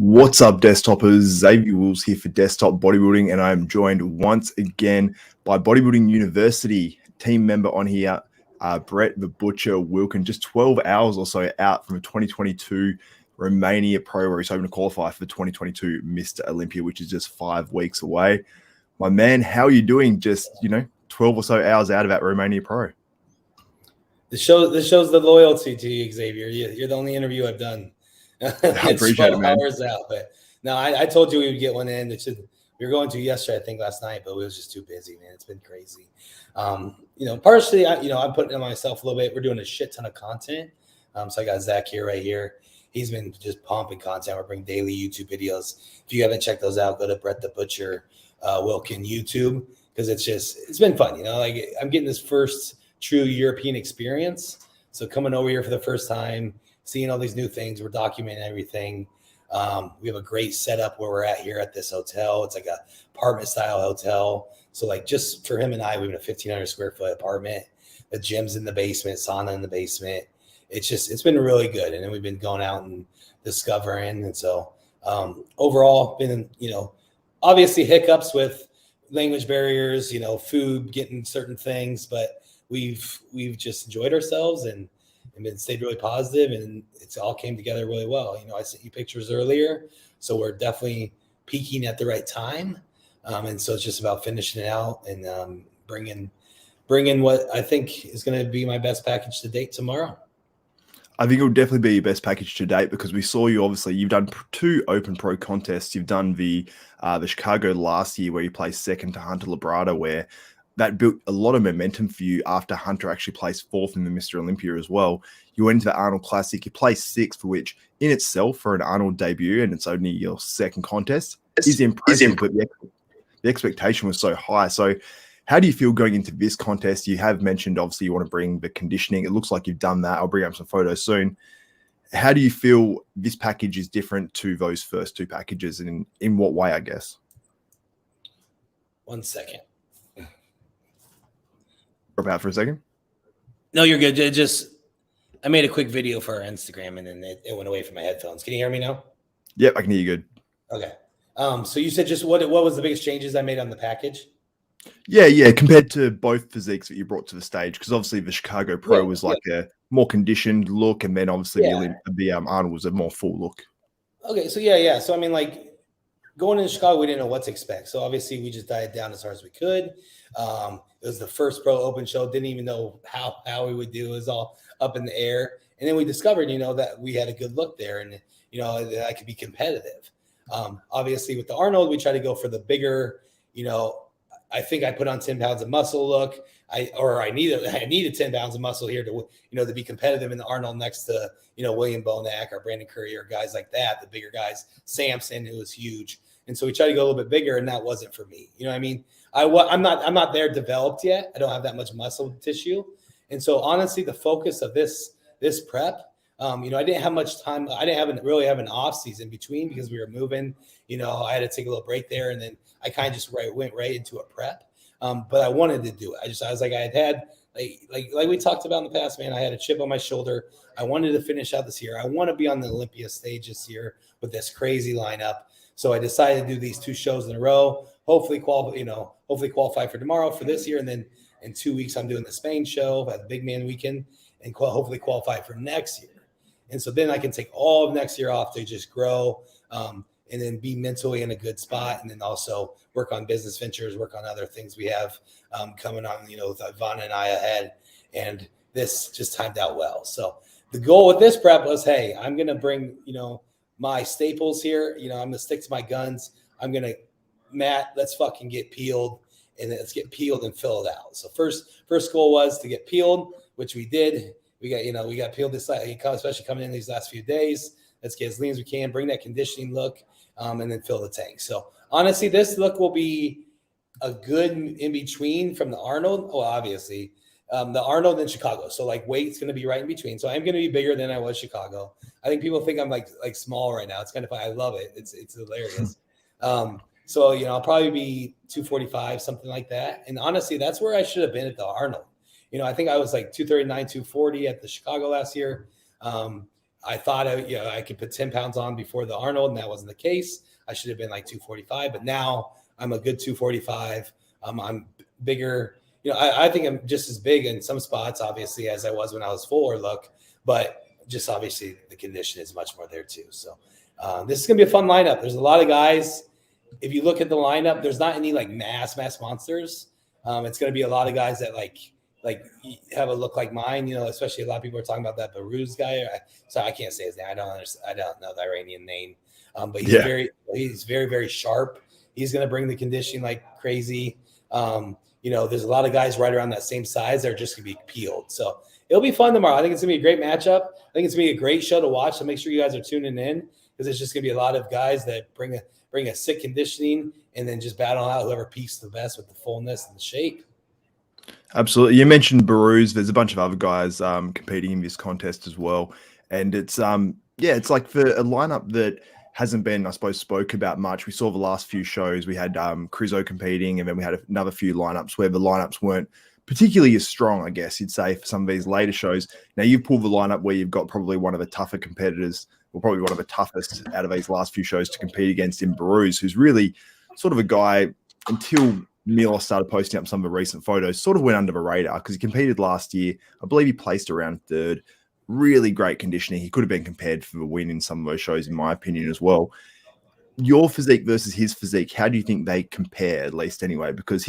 What's up, desktopers? Xavier Wills here for Desktop Bodybuilding, and I am joined once again by Bodybuilding University team member on here, Brett the Butcher Wilkin, just 12 hours or so out from a 2022 Romania Pro, where he's hoping to qualify for the 2022 Mr. Olympia, which is just 5 weeks away. My man, how are you doing? Just, 12 or so hours out of that Romania Pro. This shows the loyalty to you, Xavier. You're the only interview I've done. I appreciate it, man. Hours out, but no, I told you we would get one in. We were going to yesterday, I think last night, but we was just too busy, man. It's been crazy. Partially, I'm putting it on myself a little bit. We're doing a shit ton of content. So I got Zach here, right here. He's been just pumping content. We're bringing daily YouTube videos. If you haven't checked those out, go to Brett the Butcher Wilkin YouTube, because it's been fun. I'm getting this first true European experience. So coming over here for the first time, seeing all these new things, we're documenting everything. We have a great setup where we're at here at this hotel. It's like a apartment style hotel. So like just for him and I, we have a 1,500 square foot apartment. The gym's in the basement, sauna in the basement. It's been really good. And then we've been going out and discovering. And so overall been, obviously hiccups with language barriers, food, getting certain things, but we've just enjoyed ourselves and stayed really positive, and it's all came together really well. I sent you pictures earlier, so we're definitely peaking at the right time. And so it's just about finishing it out and bringing what I think is going to be my best package to date tomorrow. I think it will definitely be your best package to date, because we saw you, obviously, you've done 2 open pro contests. You've done the Chicago last year where you placed second to Hunter Labrada, where that built a lot of momentum for you after Hunter actually placed 4th in the Mr. Olympia as well. You went into the Arnold Classic, you placed 6th, for which in itself for an Arnold debut, and it's only your second contest, is impressive, but the expectation was so high. So how do you feel going into this contest? You have mentioned, obviously, you want to bring the conditioning. It looks like you've done that. I'll bring up some photos soon. How do you feel this package is different to those first 2 packages, and in what way, I guess? 1 second. Drop out for a second. No, you're good. I made a quick video for our Instagram, and then it went away from my headphones. Can you hear me now? Yep, I can hear you good. Okay. So you said just what was the biggest changes I made on the package? Yeah, compared to both physiques that you brought to the stage, because obviously the Chicago Pro was like a more conditioned look, and then obviously the Arnold was a more full look. Okay, so yeah. So I mean, like going into Chicago, we didn't know what to expect. So obviously we just dieted down as hard as we could. It was the first pro open show. Didn't even know how we would do. It was all up in the air. And then we discovered, that we had a good look there, and, that I could be competitive. Obviously with the Arnold, we tried to go for the bigger, I think I put on 10 pounds of muscle look. I needed 10 pounds of muscle here to, to be competitive in the Arnold next to, William Bonac or Brandon Curry or guys like that, the bigger guys, Samson, who was huge. And so we tried to go a little bit bigger, and that wasn't for me. You know what I mean? I'm not there developed yet. I don't have that much muscle tissue. And so honestly, the focus of this prep, I didn't have much time. I didn't really have an off season between, because we were moving, I had to take a little break there. And then I kind of just went right into a prep. But I wanted to do it. I was like, I had like we talked about in the past, man, I had a chip on my shoulder. I wanted to finish out this year. I want to be on the Olympia stage this year with this crazy lineup. So I decided to do these 2 shows in a row, hopefully qualify for tomorrow for this year. And then in 2 weeks, I'm doing the Spain show at the Big Man Weekend, and hopefully qualify for next year. And so then I can take all of next year off to just grow, and then be mentally in a good spot. And then also work on business ventures, work on other things we have coming on, with Ivana and I ahead. And this just timed out well. So the goal with this prep was, hey, I'm going to bring, my staples here. I'm going to stick to my guns. Matt, let's fucking get peeled, and let's get peeled and fill it out. So first goal was to get peeled, which we did. We got peeled especially coming in these last few days. Let's get as lean as we can, bring that conditioning look, and then fill the tank. So honestly, this look will be a good in between from the Arnold. Oh, obviously, the Arnold and Chicago. So like weight's going to be right in between. So I'm going to be bigger than I was Chicago. I think people think I'm like small right now. It's kind of fun. I love it. It's hilarious. So, I'll probably be 245, something like that. And honestly, that's where I should have been at the Arnold. I think I was like 239, 240 at the Chicago last year. I thought I could put 10 pounds on before the Arnold, and that wasn't the case. I should have been like 245, but now I'm a good 245. I'm bigger. I think I'm just as big in some spots, obviously, as I was when I was full or look, but just obviously the condition is much more there too. So this is going to be a fun lineup. There's a lot of guys. If you look at the lineup, there's not any like mass monsters. It's going to be a lot of guys that like have a look like mine, especially a lot of people are talking about that Baruz guy. So I can't say his name. I don't know the Iranian name. But he's very, very sharp. He's going to bring the conditioning like crazy. There's a lot of guys right around that same size that are just going to be peeled. So it'll be fun tomorrow. I think it's going to be a great matchup. I think it's going to be a great show to watch. So make sure you guys are tuning in, because it's just going to be a lot of guys that bring a sick conditioning and then just battle out whoever peaks the best with the fullness and the shape. Absolutely. You mentioned Baruz. There's a bunch of other guys competing in this contest as well. And it's it's like for a lineup that hasn't been, I suppose, spoke about much. We saw the last few shows. We had Crizo competing, and then we had another few lineups where the lineups weren't particularly as strong, I guess you'd say, for some of these later shows. Now you've pulled the lineup where you've got probably one of the tougher competitors, or probably one of the toughest out of these last few shows to compete against in Baruz, who's really sort of a guy, until Milos started posting up some of the recent photos, sort of went under the radar because he competed last year. I believe he placed around third. Really great conditioning. He could have been compared for the win in some of those shows, in my opinion, as well. Your physique versus his physique, how do you think they compare, at least anyway? Because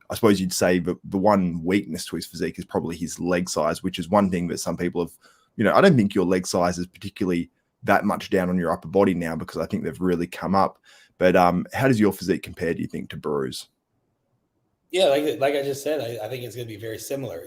I suppose you'd say the one weakness to his physique is probably his leg size, which is one thing that some people have, I don't think your leg size is particularly that much down on your upper body now, because I think they've really come up. But how does your physique compare, do you think, to Baruz? Yeah, like I just said, I think it's going to be very similar.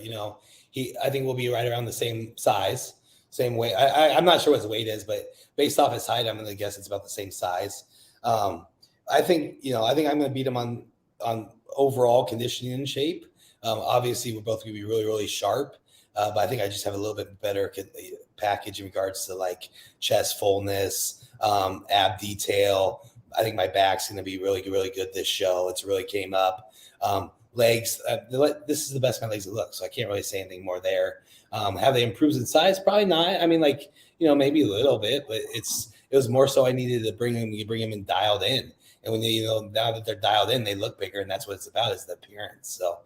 I think we'll be right around the same size, same weight. I'm not sure what his weight is, but based off his height, I'm going to guess it's about the same size. I think I'm going to beat him on overall conditioning and shape. Obviously, we're both going to be really, really sharp, but I think I just have a little bit better package in regards to like chest fullness, ab detail. I think my back's going to be really, really good this show. It's really came up. Legs, this is the best my legs have looked, so I can't really say anything more there. Have they improved in size? Probably not. I mean, maybe a little bit, but it was more so I needed to bring him in dialed in. And when now that they're dialed in, they look bigger, and that's what it's about, is the appearance. So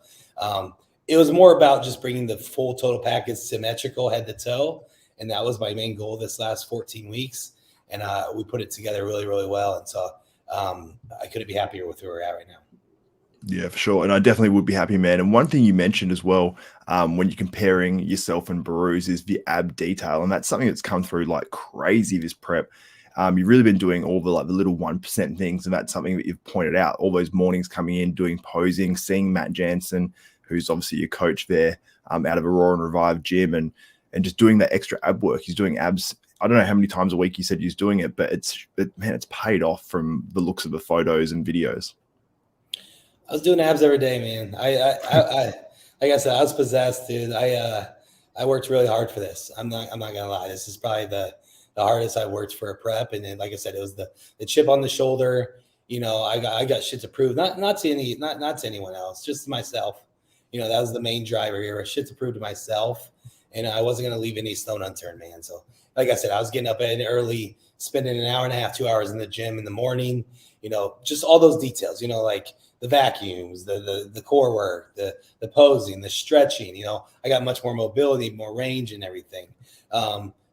it was more about just bringing the full total package symmetrical head to toe, and that was my main goal this last 14 weeks. And we put it together really, really well. And so I couldn't be happier with where we're at right now. Yeah, for sure. And I definitely would be happy, man. And one thing you mentioned as well, when you're comparing yourself and Baruz, is the ab detail. And that's something that's come through like crazy this prep. You've really been doing all the little 1% things. And that's something that you've pointed out, all those mornings coming in, doing posing, seeing Matt Jansen, who's obviously your coach there, out of Aurora and Revive gym, and just doing that extra ab work. He's doing abs. I don't know how many times a week he said he's doing it, but it's paid off from the looks of the photos and videos. I was doing abs every day, man. I like I said, I was possessed, dude. I worked really hard for this. I'm not gonna lie. This is probably the hardest I worked for a prep. And then, like I said, it was the chip on the shoulder. I got shit to prove. Not to anyone else, just to myself. That was the main driver here. Shit to prove to myself, and I wasn't gonna leave any stone unturned, man. So, like I said, I was getting up early, spending an hour and a half, 2 hours in the gym in the morning. Just all those details. Like the vacuums, the core work, the posing, the stretching. I got much more mobility, more range, and everything.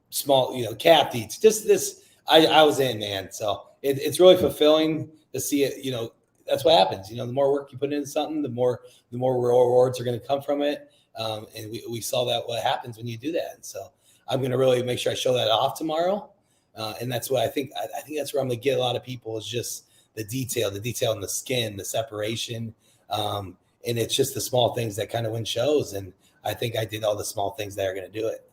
Small, calf beats. Just this, I was in, man. So it's really fulfilling to see it. That's what happens. The more work you put into something, the more rewards are going to come from it. And we saw that what happens when you do that. And so I'm going to really make sure I show that off tomorrow. And that's what I think. I think that's where I'm going to get a lot of people, is just the detail in the skin, the separation. And it's just the small things that kind of win shows. And I think I did all the small things that are going to do it.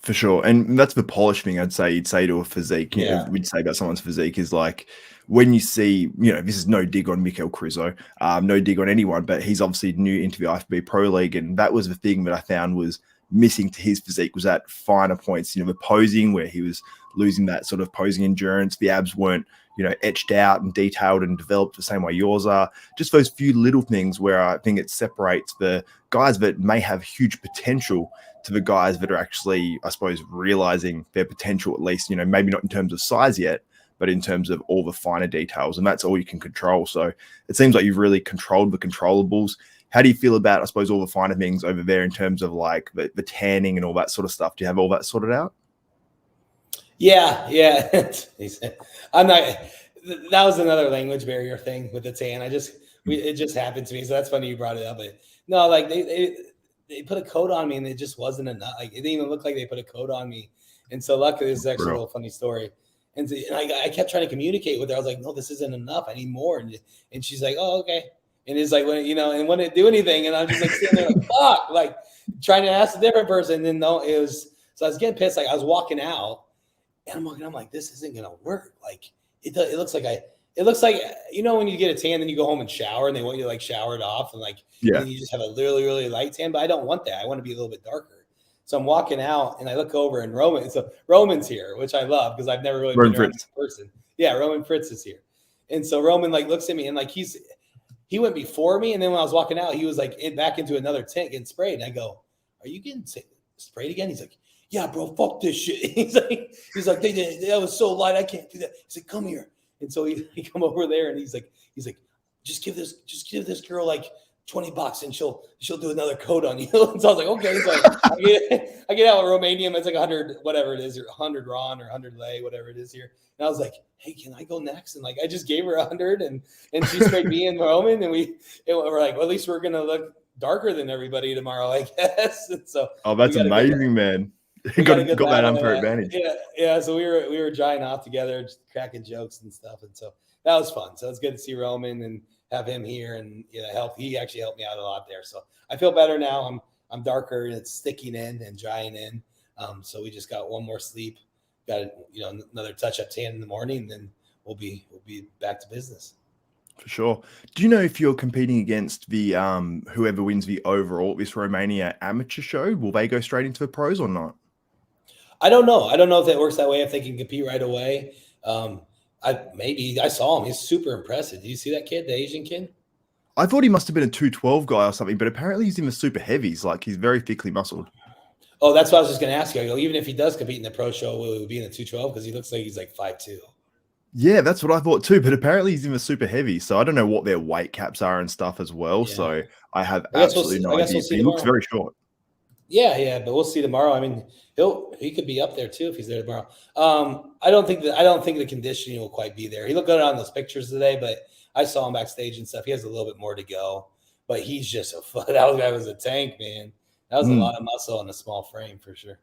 For sure. And that's the polish thing you'd say to a physique. Yeah. We'd say about someone's physique is like, when you see, this is no dig on Mikel Crizo, no dig on anyone, but he's obviously new into the IFBB Pro League. And that was the thing that I found was missing to his physique was at finer points, the posing where he was losing that sort of posing endurance. The abs weren't, etched out and detailed and developed the same way yours are. Just those few little things where I think it separates the guys that may have huge potential to the guys that are actually, I suppose, realizing their potential, at least, maybe not in terms of size yet, but in terms of all the finer details. And that's all you can control. So it seems like you've really controlled the controllables. How do you feel about, I suppose, all the finer things over there in terms of like the tanning and all that sort of stuff? Do you have all that sorted out? Yeah. I'm not. That was another language barrier thing with the tan. It just happened to me, so that's funny you brought it up. But no, like they put a coat on me, and it just wasn't enough. Like it didn't even look like they put a coat on me. And so luckily, this is actually a little funny story. And I kept trying to communicate with her. I was like, no, this isn't enough. I need more. And she's like, oh, okay. And it's like, and wouldn't do anything. And I'm just like sitting there like, fuck, like trying to ask a different person. And then no, so I was getting pissed. Like I was walking out. And I'm like, this isn't gonna work. Like it looks like when you get a tan, then you go home and shower, and they want you to like shower it off, and then you just have a really, really light tan. But I don't want that. I want to be a little bit darker. So I'm walking out, and I look over, and Roman's here, which I love because I've never really been around this person. Yeah, Roman Fritz is here, and so Roman like looks at me, and like he went before me, and then when I was walking out, he was like back into another tent getting sprayed, and I go, "Are you getting sprayed again?" He's like, yeah, bro, fuck this shit. He's like, that was so light, I can't do that. He's like, come here. And so he come over there, and he's like, just give this girl like $20 and she'll do another coat on you. And so I was like, okay. So I get out with Romanian, it's like 100, whatever it is, or 100 Ron or 100 lei, whatever it is here. And I was like, hey, can I go next? And like, I just gave her 100, and she sprayed me and Roman, and we're like, well, at least we're gonna look darker than everybody tomorrow, I guess. And so, oh, that's amazing, man. got that unfair advantage. Yeah. So we were drying off together, just cracking jokes and stuff, and so that was fun. So it's good to see Roman and have him here, and help. He actually helped me out a lot there. So I feel better now. I'm darker, and it's sticking in and drying in. So we just got one more sleep, got another touch up tan in the morning, and then we'll be back to business. For sure. Do you know if you're competing against the whoever wins the overall this Romania amateur show? Will they go straight into the pros or not? I don't know. I don't know if that works that way, if they can compete right away. I saw him. He's super impressive. Did you see that kid, the Asian kid? I thought he must have been a 212 guy or something, but apparently he's in the super heavies. Like he's very thickly muscled. Oh, that's what I was just going to ask you. I go, even if he does compete in the pro show, will he be in the 212? Because he looks like he's like 5'2". Yeah, that's what I thought too. But apparently he's in the super heavy. So I don't know what their weight caps are and stuff as well. Yeah. So I have absolutely no idea. He looks very short. Yeah, but we'll see tomorrow. I mean, he could be up there too if he's there tomorrow. I don't think the conditioning will quite be there. He looked good on those pictures today, but I saw him backstage and stuff. He has a little bit more to go, but he's just that guy was a tank, man. That was a lot of muscle on a small frame for sure.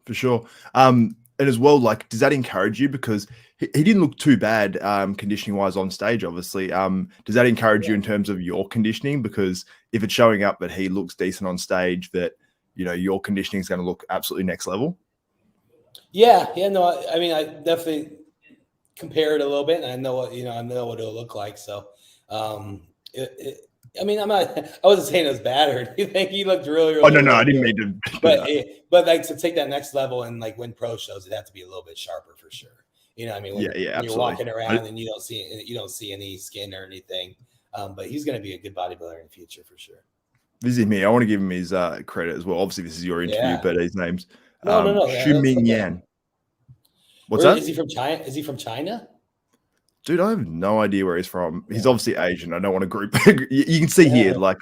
For sure. And as well, like, does that encourage you? Because he didn't look too bad conditioning wise on stage, obviously. Does that encourage you in terms of your conditioning? Because if it's showing up that he looks decent on stage, that your conditioning is going to look absolutely next level. Yeah. No, I mean, I definitely compare it a little bit, and I know what it'll look like. So, I wasn't saying it was bad or anything. He looked really, really. Oh no, I didn't mean to. But like to take that next level and like win pro shows, it has to be a little bit sharper for sure. When you're walking around and you don't see any skin or anything. But he's going to be a good bodybuilder in the future for sure. This is me. I want to give him his credit as well. Obviously, this is your interview, but his name's Shuming Yan. What's that? Is he from China? Is he from China? Dude, I have no idea where he's from. He's obviously Asian. I don't want to group. You can see here, like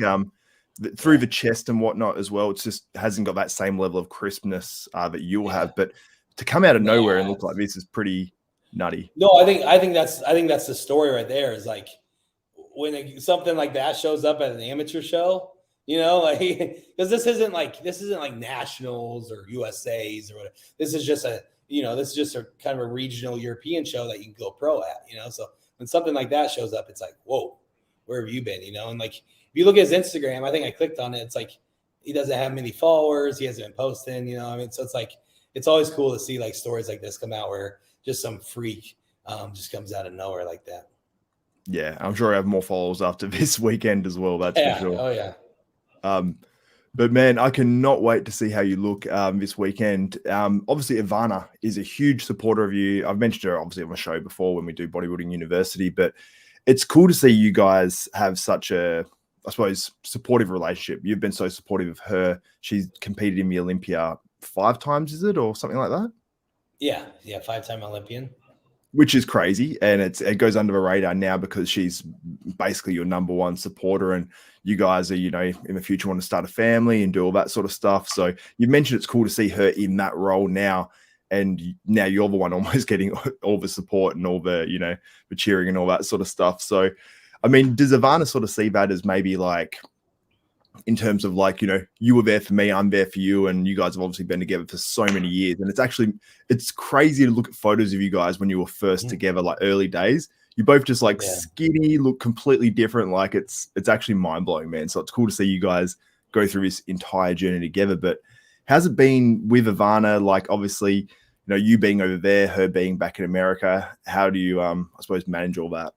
through the chest and whatnot as well. It's just hasn't got that same level of crispness that you'll have. But to come out of nowhere and look like this is pretty nutty. No, I think that's the story right there. Is like when something like that shows up at an amateur show. Because this isn't like nationals or USA's or whatever. This is just a kind of a regional European show that you can go pro at. So when something like that shows up, it's like, whoa, where have you been? And like if you look at his Instagram, I think I clicked on it. It's like he doesn't have many followers. He hasn't been posting. So it's like it's always cool to see like stories like this come out where just some freak just comes out of nowhere like that. Yeah, I'm sure I have more followers after this weekend as well. That's for sure. Oh yeah. But man, I cannot wait to see how you look this weekend. Obviously, Ivana is a huge supporter of you. I've mentioned her obviously on my show before when we do Bodybuilding University, but it's cool to see you guys have such a, I suppose, supportive relationship. You've been so supportive of her. She's competed in the Olympia 5 times, is it, or something like that? Yeah, 5-time Olympian. Which is crazy, and it goes under the radar now because she's basically your number one supporter, and you guys are, you know, in the future want to start a family and do all that sort of stuff. So you mentioned it's cool to see her in that role now, and now you're the one almost getting all the support and all the, you know, the cheering and all that sort of stuff. So, I mean, does Ivana sort of see that as maybe like, in terms of like, you know, you were there for me, I'm there for you, and you guys have obviously been together for so many years, and it's crazy to look at photos of you guys when you were first together, like early days. You both just like skinny, look completely different. Like it's actually mind blowing, man. So it's cool to see you guys go through this entire journey together. But how's it been with Ivana? Like obviously, you know, you being over there, her being back in America. How do you, I suppose, manage all that?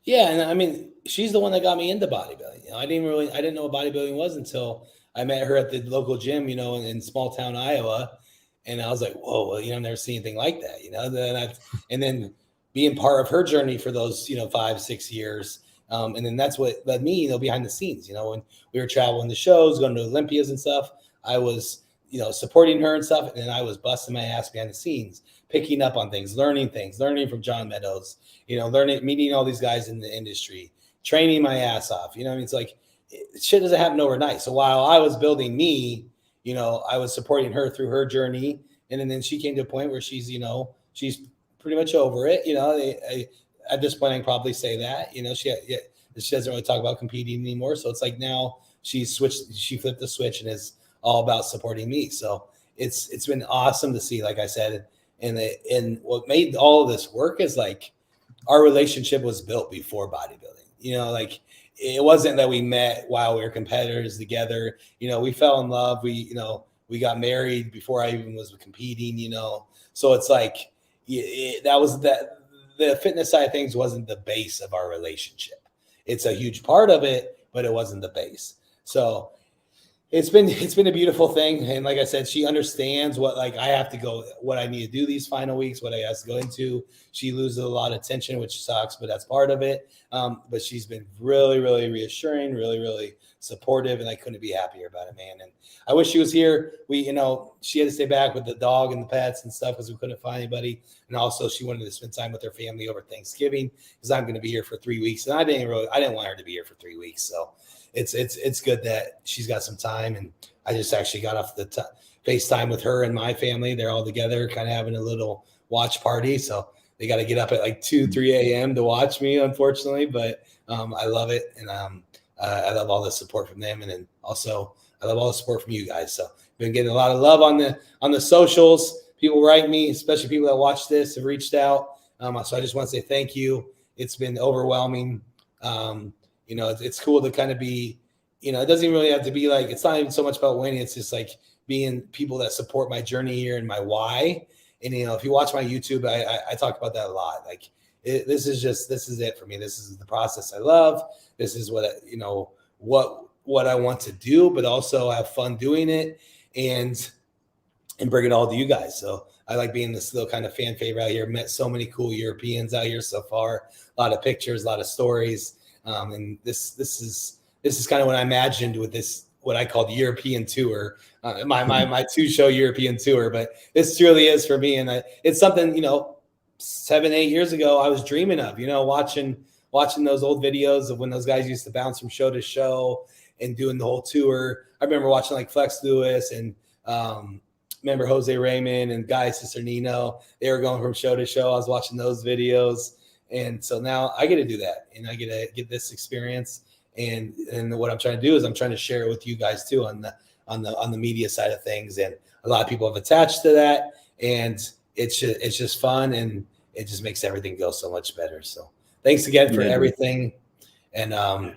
Yeah, and I mean, she's the one that got me into bodybuilding. You know, I didn't know what bodybuilding was until I met her at the local gym, you know, in small town Iowa, and I was like, whoa, well, you know, I've never seen anything like that, you know. And then being part of her journey for those, you know, 5-6 years, and then that's what led me, you know, behind the scenes. You know, when we were traveling to shows, going to Olympias and stuff, I was, you know, supporting her and stuff, and then I was busting my ass behind the scenes, picking up on things, learning from John Meadows, you know, meeting all these guys in the industry, training my ass off. You know, I mean, it's like shit doesn't happen overnight. So while I was building me, you know, I was supporting her through her journey, and then she came to a point where she's, you know, she's pretty much over it. You know, at this point, I can probably say that. You know, she doesn't really talk about competing anymore. So it's like now she flipped the switch and is all about supporting me. So it's been awesome to see, like I said, and what made all of this work is like our relationship was built before bodybuilding. You know, like it wasn't that we met while we were competitors together. You know, we fell in love. We got married before I even was competing, you know. So it's like the fitness side of things wasn't the base of our relationship. It's a huge part of it, but it wasn't the base. So it's been a beautiful thing. And like I said, she understands what like I have to go, what I need to do these final weeks, what I have to go into. She loses a lot of tension, which sucks, but that's part of it. But she's been really, really reassuring, really, really supportive, and I couldn't be happier about it, man. And I wish she was here. She had to stay back with the dog and the pets and stuff because we couldn't find anybody. And also she wanted to spend time with her family over Thanksgiving because I'm going to be here for 3 weeks. And I didn't want her to be here for 3 weeks. So it's good that she's got some time. And I just actually got off the FaceTime with her and my family. They're all together kind of having a little watch party. So they got to get up at like 2-3 a.m. to watch me, unfortunately. But I love it. And I love all the support from them. And then also I love all the support from you guys. So been getting a lot of love on the socials. People write me, especially people that watch this have reached out. So I just want to say thank you. It's been overwhelming. It's cool to kind of be, it doesn't even really have to be like, it's not even so much about winning. It's just like being people that support my journey here and my why. And, if you watch my YouTube, I talk about that a lot. Like this is it for me. This is the process I love. This is what I want to do, but also have fun doing it and bring it all to you guys. So I like being this little kind of fan favorite out here. Met so many cool Europeans out here so far. A lot of pictures, a lot of stories. And this is kind of what I imagined with this, what I called European tour, my 2-show European tour. But this truly is for me. And it's something, 7-8 years ago, I was dreaming of, watching those old videos of when those guys used to bounce from show to show and doing the whole tour. I remember watching like Flex Lewis and remember Jose Raymond and Guy Cisternino. They were going from show to show. I was watching those videos. And so now I get to do that, and I get to get this experience. And what I'm trying to do is I'm trying to share it with you guys too on the media side of things. And a lot of people have attached to that, and it's just fun, and it just makes everything go so much better. So thanks again for everything. And I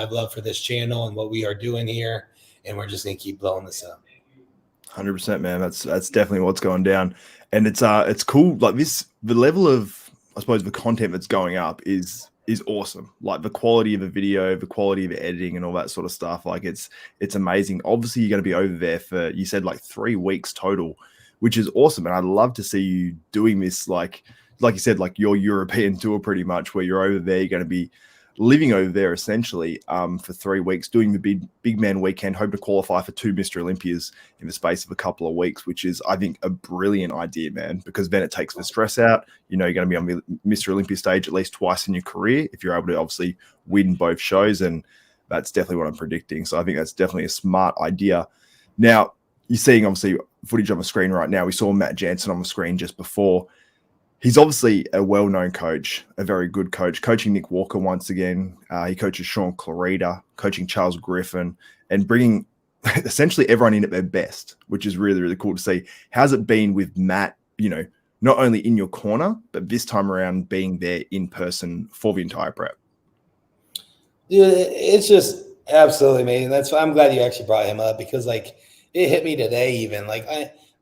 have love for this channel and what we are doing here, and we're just gonna keep blowing this up. 100%, man. That's definitely what's going down, and it's cool. Like the level of, I suppose, the content that's going up is is awesome. Like the quality of the video, the quality of the editing and all that sort of stuff. Like it's amazing. Obviously you're going to be over there for, you said like 3 weeks total, which is awesome. And I'd love to see you doing this, like you said, like your European tour pretty much, where you're over there, you're going to be living over there essentially for 3 weeks, doing the big man weekend, hope to qualify for 2 Mr. Olympias in the space of a couple of weeks, which is, I think, a brilliant idea, man, because then it takes the stress out. You know, you're going to be on the Mr. Olympia stage at least twice in your career if you're able to obviously win both shows, and that's definitely what I'm predicting. So I think that's definitely a smart idea. Now, you're seeing obviously footage on the screen right now. We saw Matt Jansen on the screen just before. He's obviously a well-known coach, a very good coach, coaching Nick Walker once again. He coaches Sean Clarita, coaching Charles Griffin, and bringing essentially everyone in at their best, which is really, really cool to see. How's it been with Matt, you know, not only in your corner, but this time around being there in person for the entire prep? Dude, it's just absolutely amazing. That's why I'm glad you actually brought him up, because like it hit me today even. Like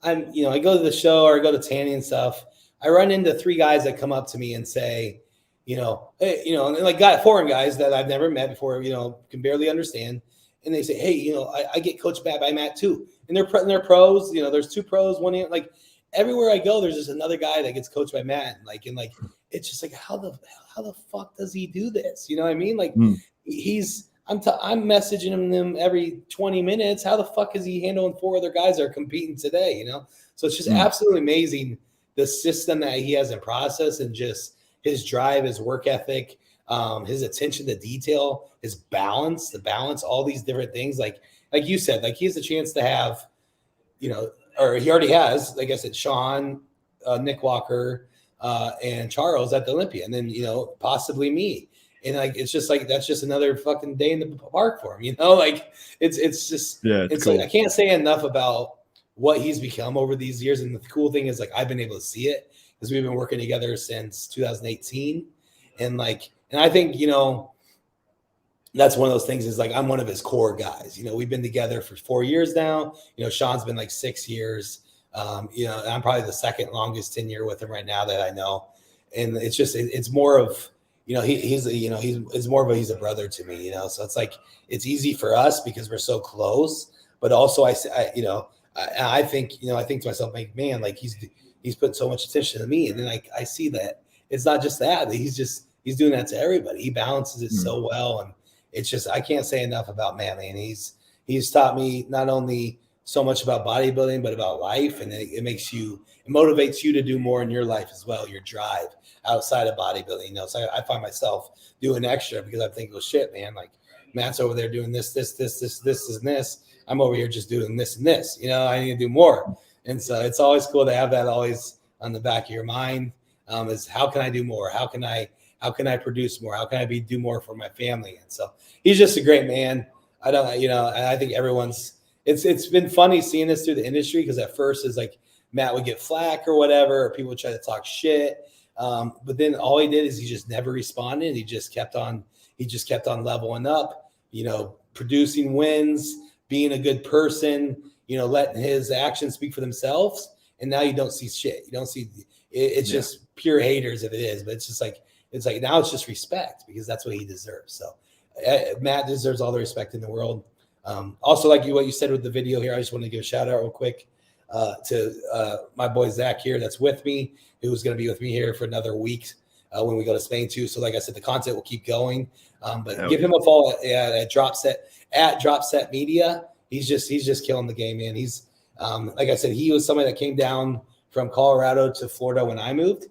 I'm, you know, I go to the show or I go to Tanny and stuff. I run into 3 guys that come up to me and say, you know, hey, you know, and like foreign guys that I've never met before, you know, can barely understand. And they say, hey, you know, I get coached by Matt too. And they're pros, you know, there's 2 pros, one here. Like everywhere I go, there's just another guy that gets coached by Matt. And like, it's just like, how the fuck does he do this? You know what I mean? Like I'm messaging him every 20 minutes. How the fuck is he handling 4 other guys that are competing today? You know? So it's just absolutely amazing, the system that he has in process, and just his drive, his work ethic, his attention to detail, his balance, all these different things. Like you said, like he has a chance to have, you know, or he already has, like I said, Sean, Nick Walker, and Charles at the Olympia, and then, you know, possibly me. And like, it's just like, that's just another fucking day in the park for him, you know, like it's just, it's cool. Like, I can't say enough about what he's become over these years. And the cool thing is, like, I've been able to see it because we've been working together since 2018. And like, and I think, you know, that's one of those things, is like, I'm one of his core guys. You know, we've been together for 4 years now. You know, Sean's been like 6 years. You know, I'm probably the second longest tenure with him right now that I know. And it's just, it's more of, you know, he's more of he's a brother to me, you know? So it's like, it's easy for us because we're so close, but also I think, you know, I think to myself, like, man, like he's put so much attention to me. And then I see that it's not just that he's doing that to everybody. He balances it so well. And it's just, I can't say enough about Matt, man. He's taught me not only so much about bodybuilding, but about life. And it motivates you to do more in your life as well. Your drive outside of bodybuilding, you know? So I find myself doing extra because I'm thinking, well, shit, man, like Matt's over there doing this, and this. I'm over here just doing this and this, you know, I need to do more. And so it's always cool to have that always on the back of your mind, is how can I do more? How can I produce more? How can I do more for my family? And so he's just a great man. I think it's been funny seeing this through the industry, because at first it's like Matt would get flack or whatever, or people would try to talk shit. But then all he did is he just never responded. He just kept on leveling up, you know, producing wins, being a good person, you know, letting his actions speak for themselves. And now you don't see shit. You don't see it's just pure haters if it is, but it's like now it's just respect, because that's what he deserves. So Matt deserves all the respect in the world. Also, like what you said with the video here, I just want to give a shout out real quick to my boy Zach here that's with me, who's going to be with me here for another week when we go to Spain too. So like I said, the content will keep going. But give him a follow at Dropset Media. He's just killing the game, man. He's like I said, he was somebody that came down from Colorado to Florida when I moved.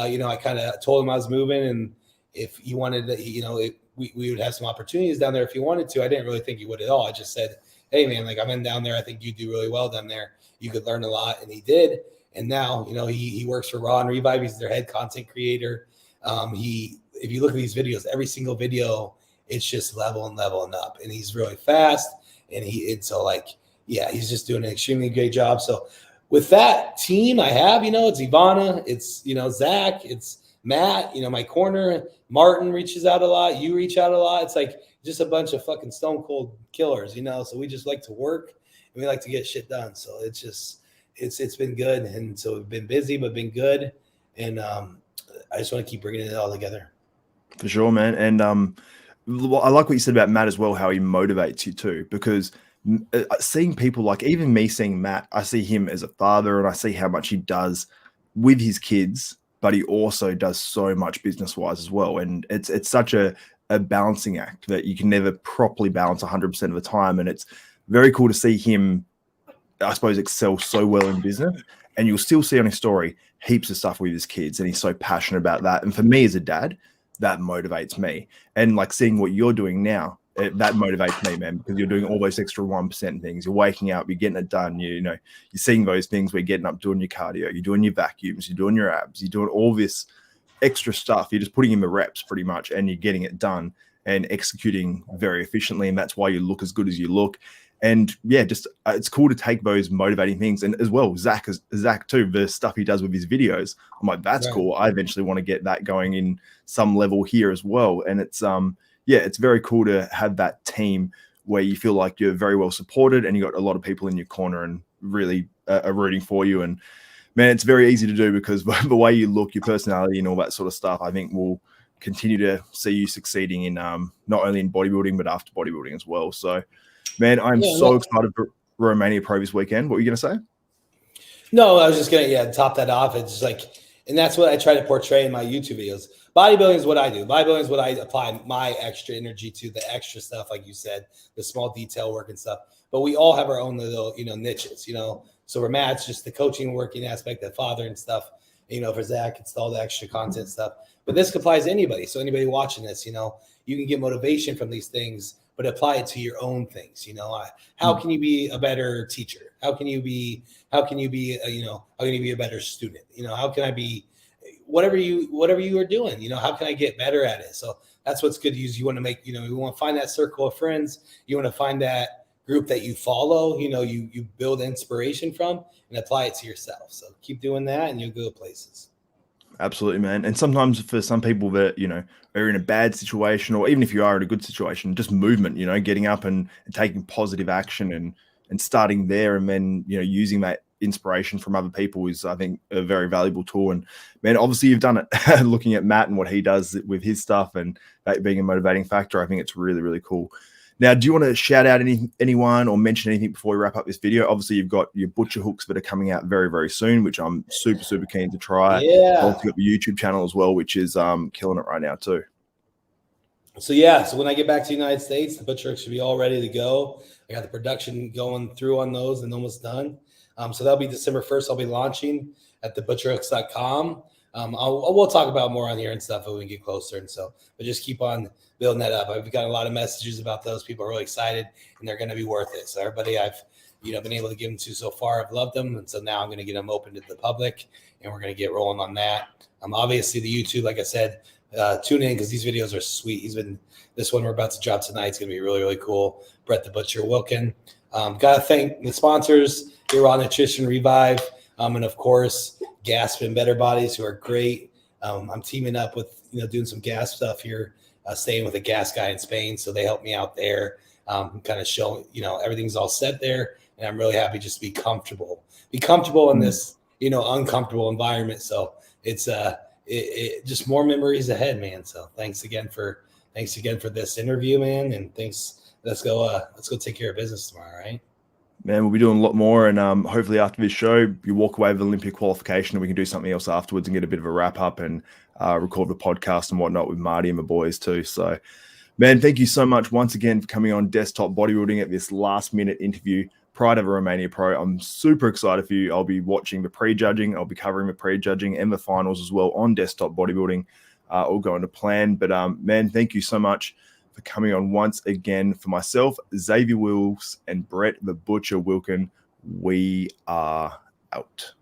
You know, I kind of told him I was moving, and if he wanted to, you know, we would have some opportunities down there if he wanted to. I didn't really think he would at all. I just said, hey man, like I'm in down there. I think you do really well down there. You could learn a lot. And he did. And now, you know, he works for Raw and Revive. He's their head content creator. If you look at these videos, every single video, it's just leveling up, and he's really fast. And he's just doing an extremely great job. So with that team I have, you know, it's Ivana, it's, you know, Zach, it's Matt, you know, my corner, Martin reaches out a lot. You reach out a lot. It's like just a bunch of fucking stone cold killers, you know? So we just like to work and we like to get shit done. So it's just, it's been good. And so we've been busy, but been good. And I just want to keep bringing it all together. For sure, man. And I like what you said about Matt as well, how he motivates you too, because seeing people like even me seeing Matt, I see him as a father and I see how much he does with his kids, but he also does so much business wise as well. And it's such a balancing act that you can never properly balance 100% of the time. And it's very cool to see him, I suppose, excel so well in business. And you'll still see on his story heaps of stuff with his kids, and he's so passionate about that. And for me as a dad, that motivates me. And like seeing what you're doing now, that motivates me, man, because you're doing all those extra 1% things. You're waking up, you're getting it done. You know, you're seeing those things where you're getting up, doing your cardio, you're doing your vacuums, you're doing your abs, you're doing all this extra stuff. You're just putting in the reps pretty much, and you're getting it done and executing very efficiently. And that's why you look as good as you look. And yeah, just it's cool to take those motivating things. And as well, Zach too, the stuff he does with his videos, I'm like, that's cool. I eventually want to get that going in some level here as well. And it's yeah, it's very cool to have that team where you feel like you're very well supported and you got a lot of people in your corner and really are rooting for you. And man, it's very easy to do because the way you look, your personality and all that sort of stuff, I think will continue to see you succeeding in not only in bodybuilding, but after bodybuilding as well. So man, I'm so excited for Romania Pro this weekend. What were you going to say? No, I was just going to top that off. It's just like, and that's what I try to portray in my YouTube videos. Bodybuilding is what I do. Bodybuilding is what I apply my extra energy to, the extra stuff, like you said, the small detail work and stuff. But we all have our own little, niches, So for Matt, it's just the coaching, working aspect, the father and stuff. For Zach, it's all the extra content stuff. But this applies to anybody. So anybody watching this, you can get motivation from these things, but apply it to your own things. How can you be a better teacher? How can you be a better student? How can I be whatever you are doing? How can I get better at it? So that's what's good to use. You want to make, you want to find that circle of friends. You want to find that group that you follow, you build inspiration from and apply it to yourself. So keep doing that and you'll go places. Absolutely, man. And sometimes for some people that, are in a bad situation, or even if you are in a good situation, just movement, getting up and taking positive action and starting there. And then, using that inspiration from other people is, I think, a very valuable tool. And man, obviously you've done it looking at Matt and what he does with his stuff and that being a motivating factor. I think it's really, really cool. Now, do you want to shout out anyone or mention anything before we wrap up this video? Obviously, you've got your butcher hooks that are coming out very, very soon, which I'm super, super keen to try. Yeah. Also got the YouTube channel as well, which is killing it right now too. So when I get back to the United States, the butcher hooks should be all ready to go. I got the production going through on those and almost done. So that'll be December 1st. I'll be launching at thebutcherhooks.com. We'll talk about more on here and stuff when we get closer. And so, but just keep on building that up. I've got a lot of messages about those. People are really excited and they're going to be worth it. So everybody I've, been able to give them to so far, I've loved them. And so now I'm going to get them open to the public and we're going to get rolling on that. Obviously the YouTube, like I said, tune in because these videos are sweet. This one we're about to drop tonight. It's going to be really, really cool. Brett the Butcher Wilkin. Got to thank the sponsors, Raw Nutrition Revive. And of course, Gasp and Better Bodies, who are great. I'm teaming up with, doing some gas stuff here, staying with a gas guy in Spain. So they help me out there, kind of showing, everything's all set there. And I'm really happy just to be comfortable in this, uncomfortable environment. So it's just more memories ahead, man. So thanks again for this interview, man. And thanks. Let's go take care of business tomorrow. Right. Man, we'll be doing a lot more, and hopefully after this show, you walk away with Olympia qualification, and we can do something else afterwards and get a bit of a wrap up and record the podcast and whatnot with Marty and the boys too. So, man, thank you so much once again for coming on Desktop Bodybuilding at this last-minute interview prior to the Romania Pro. I'm super excited for you. I'll be watching the pre-judging. I'll be covering the pre-judging and the finals as well on Desktop Bodybuilding. All going to plan. But, man, thank you so much for coming on once again. For myself, Xavier Wills, and Brett the Butcher Wilkin, we are out.